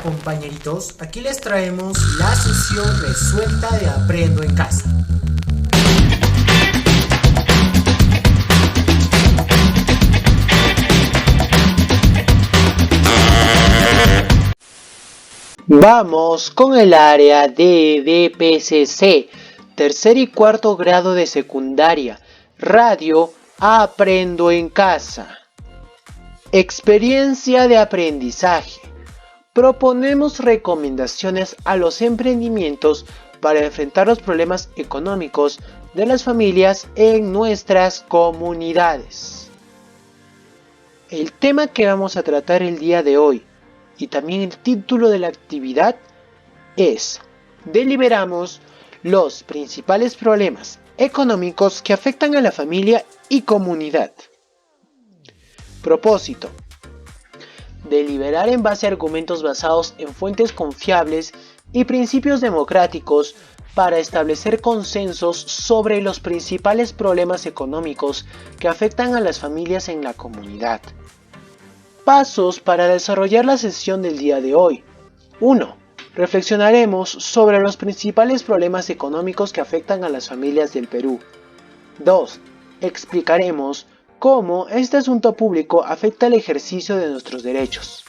compañeritos, aquí les traemos la sesión resuelta de Aprendo en Casa. Vamos con el área de DPCC, tercer y cuarto grado de secundaria, radio Aprendo en Casa. Experiencia de aprendizaje. Proponemos recomendaciones a los emprendimientos para enfrentar los problemas económicos de las familias en nuestras comunidades. El tema que vamos a tratar el día de hoy y también el título de la actividad es: deliberamos los principales problemas económicos que afectan a la familia y comunidad. Propósito: deliberar en base a argumentos basados en fuentes confiables y principios democráticos para establecer consensos sobre los principales problemas económicos que afectan a las familias en la comunidad. Pasos para desarrollar la sesión del día de hoy. 1. Reflexionaremos sobre los principales problemas económicos que afectan a las familias del Perú. 2. Explicaremos cómo este asunto público afecta el ejercicio de nuestros derechos.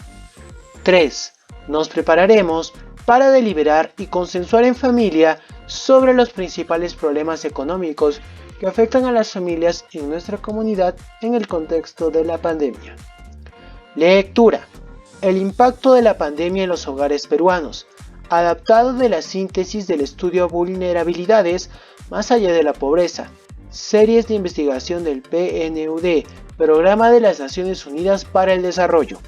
3. Nos prepararemos para deliberar y consensuar en familia sobre los principales problemas económicos que afectan a las familias en nuestra comunidad en el contexto de la pandemia. Lectura: el impacto de la pandemia en los hogares peruanos, adaptado de la síntesis del estudio Vulnerabilidades más allá de la pobreza, series de investigación del PNUD, Programa de las Naciones Unidas para el Desarrollo.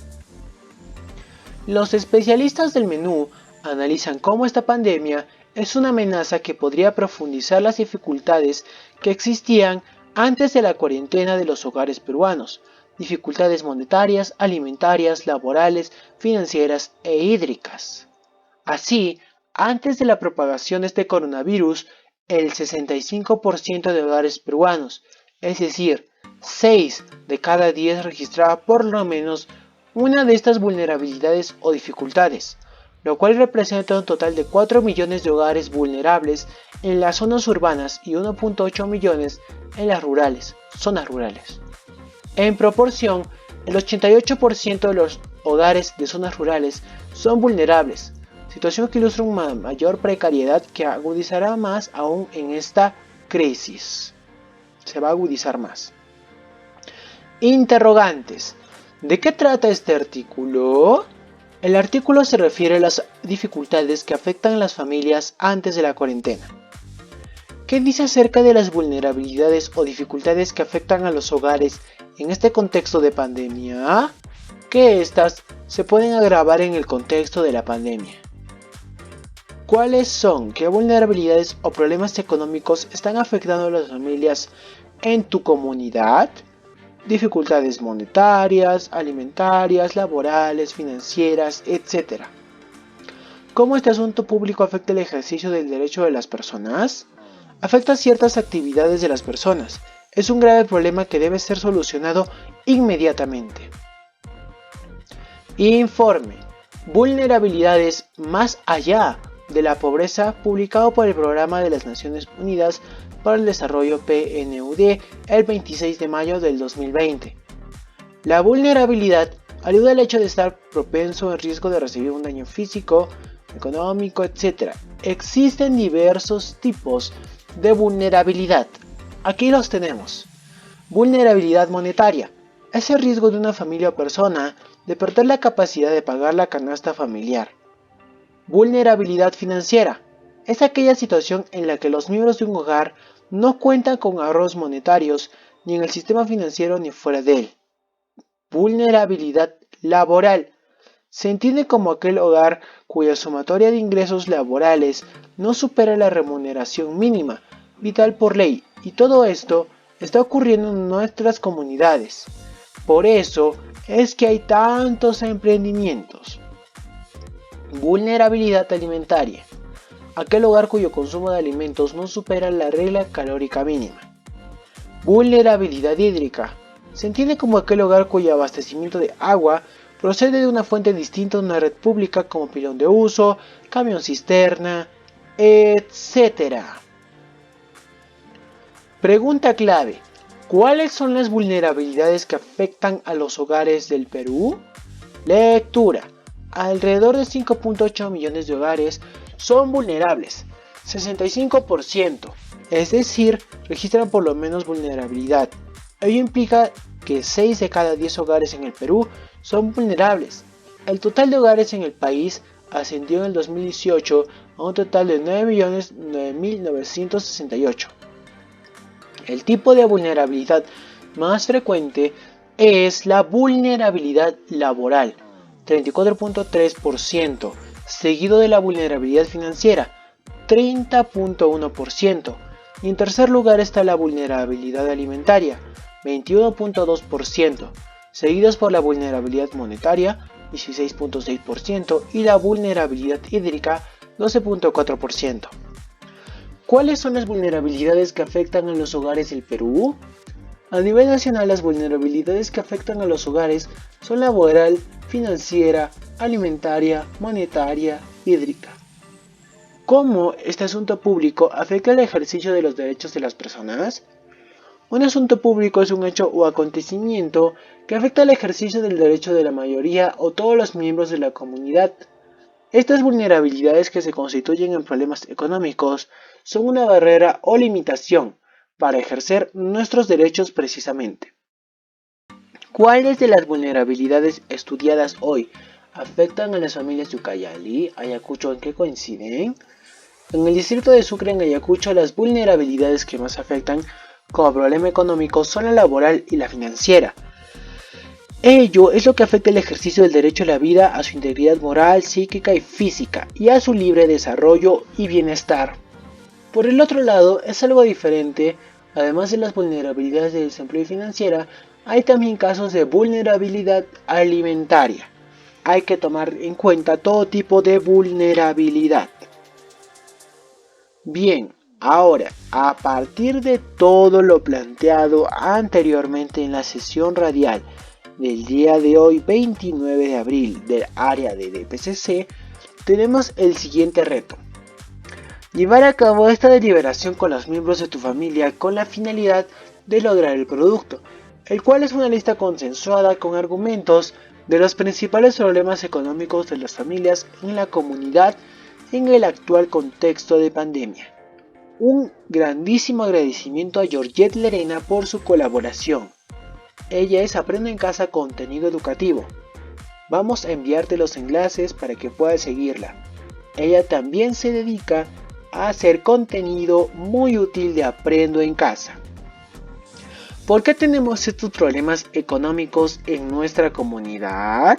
Los especialistas del menú analizan cómo esta pandemia es una amenaza que podría profundizar las dificultades que existían antes de la cuarentena de los hogares peruanos, dificultades monetarias, alimentarias, laborales, financieras e hídricas. Así, antes de la propagación de este coronavirus, el 65% de hogares peruanos, es decir, 6 de cada 10 registraba por lo menos una de estas vulnerabilidades o dificultades, lo cual representa un total de 4 millones de hogares vulnerables en las zonas urbanas y 1.8 millones en las zonas rurales. En proporción, el 88% de los hogares de zonas rurales son vulnerables, situación que ilustra una mayor precariedad que agudizará más aún en esta crisis. Se va a agudizar más. Interrogantes. ¿De qué trata este artículo? El artículo se refiere a las dificultades que afectan a las familias antes de la cuarentena. ¿Qué dice acerca de las vulnerabilidades o dificultades que afectan a los hogares en este contexto de pandemia? Que estas se pueden agravar en el contexto de la pandemia. ¿Cuáles son? ¿Qué vulnerabilidades o problemas económicos están afectando a las familias en tu comunidad? Dificultades monetarias, alimentarias, laborales, financieras, etc. ¿Cómo este asunto público afecta el ejercicio del derecho de las personas? Afecta ciertas actividades de las personas. Es un grave problema que debe ser solucionado inmediatamente. Informe: vulnerabilidades más allá de la pobreza, publicado por el Programa de las Naciones Unidas para el Desarrollo PNUD el 26 de mayo del 2020. La vulnerabilidad alude al hecho de estar propenso en riesgo de recibir un daño físico, económico, etc. Existen diversos tipos de vulnerabilidad. Aquí los tenemos. Vulnerabilidad monetaria: es el riesgo de una familia o persona de perder la capacidad de pagar la canasta familiar. Vulnerabilidad financiera: es aquella situación en la que los miembros de un hogar no cuentan con ahorros monetarios ni en el sistema financiero ni fuera de él. Vulnerabilidad laboral: se entiende como aquel hogar cuya sumatoria de ingresos laborales no supera la remuneración mínima vital por ley, y todo esto está ocurriendo en nuestras comunidades. Por eso es que hay tantos emprendimientos. Vulnerabilidad alimentaria: aquel hogar cuyo consumo de alimentos no supera la regla calórica mínima. Vulnerabilidad hídrica: se entiende como aquel hogar cuyo abastecimiento de agua procede de una fuente distinta de una red pública como pilón de uso, camión cisterna, etc. Pregunta clave: ¿cuáles son las vulnerabilidades que afectan a los hogares del Perú? Lectura: alrededor de 5.8 millones de hogares son vulnerables, 65%, es decir, registran por lo menos vulnerabilidad. Ello implica que 6 de cada 10 hogares en el Perú son vulnerables. El total de hogares en el país ascendió en el 2018 a un total de 9.009.968. El tipo de vulnerabilidad más frecuente es la vulnerabilidad laboral, 34.3%, seguido de la vulnerabilidad financiera, 30.1%, y en tercer lugar está la vulnerabilidad alimentaria, 21.2%, seguidos por la vulnerabilidad monetaria, 16.6%, y la vulnerabilidad hídrica, 12.4%. ¿Cuáles son las vulnerabilidades que afectan a los hogares del Perú? A nivel nacional, las vulnerabilidades que afectan a los hogares son laboral, financiera, alimentaria, monetaria, hídrica. ¿Cómo este asunto público afecta el ejercicio de los derechos de las personas? Un asunto público es un hecho o acontecimiento que afecta el ejercicio del derecho de la mayoría o todos los miembros de la comunidad. Estas vulnerabilidades, que se constituyen en problemas económicos, son una barrera o limitación para ejercer nuestros derechos precisamente. ¿Cuáles de las vulnerabilidades estudiadas hoy afectan a las familias de Ucayali, Ayacucho? ¿En qué coinciden? En el distrito de Sucre, en Ayacucho, las vulnerabilidades que más afectan como problema económico son la laboral y la financiera. Ello es lo que afecta el ejercicio del derecho a la vida, a su integridad moral, psíquica y física, y a su libre desarrollo y bienestar. Por el otro lado, es algo diferente. Además de las vulnerabilidades de desempleo y financiera, hay también casos de vulnerabilidad alimentaria. Hay que tomar en cuenta todo tipo de vulnerabilidad. Bien, ahora, a partir de todo lo planteado anteriormente en la sesión radial del día de hoy, 29 de abril, del área de DPCC, tenemos el siguiente reto: llevar a cabo esta deliberación con los miembros de tu familia con la finalidad de lograr el producto, el cual es una lista consensuada con argumentos de los principales problemas económicos de las familias en la comunidad en el actual contexto de pandemia. Un grandísimo agradecimiento a Georgette Lerena por su colaboración. Ella es Aprendo en Casa Contenido Educativo. Vamos a enviarte los enlaces para que puedas seguirla. Ella también se dedica a hacer contenido muy útil de Aprendo en Casa. ¿Por qué tenemos estos problemas económicos en nuestra comunidad?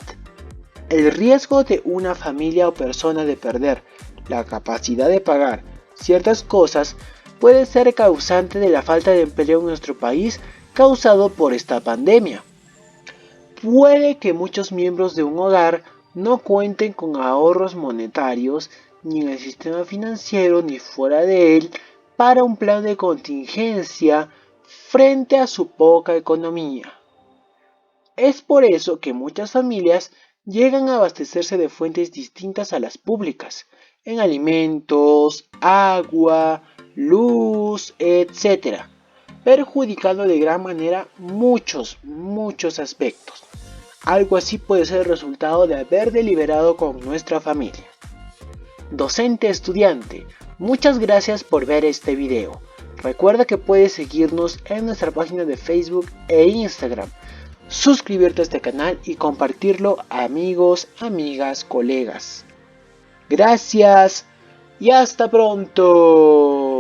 El riesgo de una familia o persona de perder la capacidad de pagar ciertas cosas puede ser causante de la falta de empleo en nuestro país causado por esta pandemia. Puede que muchos miembros de un hogar no cuenten con ahorros monetarios ni en el sistema financiero ni fuera de él para un plan de contingencia frente a su poca economía. Es por eso que muchas familias llegan a abastecerse de fuentes distintas a las públicas, en alimentos, agua, luz, etc., perjudicando de gran manera muchos aspectos. Algo así puede ser el resultado de haber deliberado con nuestra familia. Docente estudiante, muchas gracias por ver este video. Recuerda que puedes seguirnos en nuestra página de Facebook e Instagram, suscribirte a este canal y compartirlo a amigos, amigas, colegas. Gracias y hasta pronto.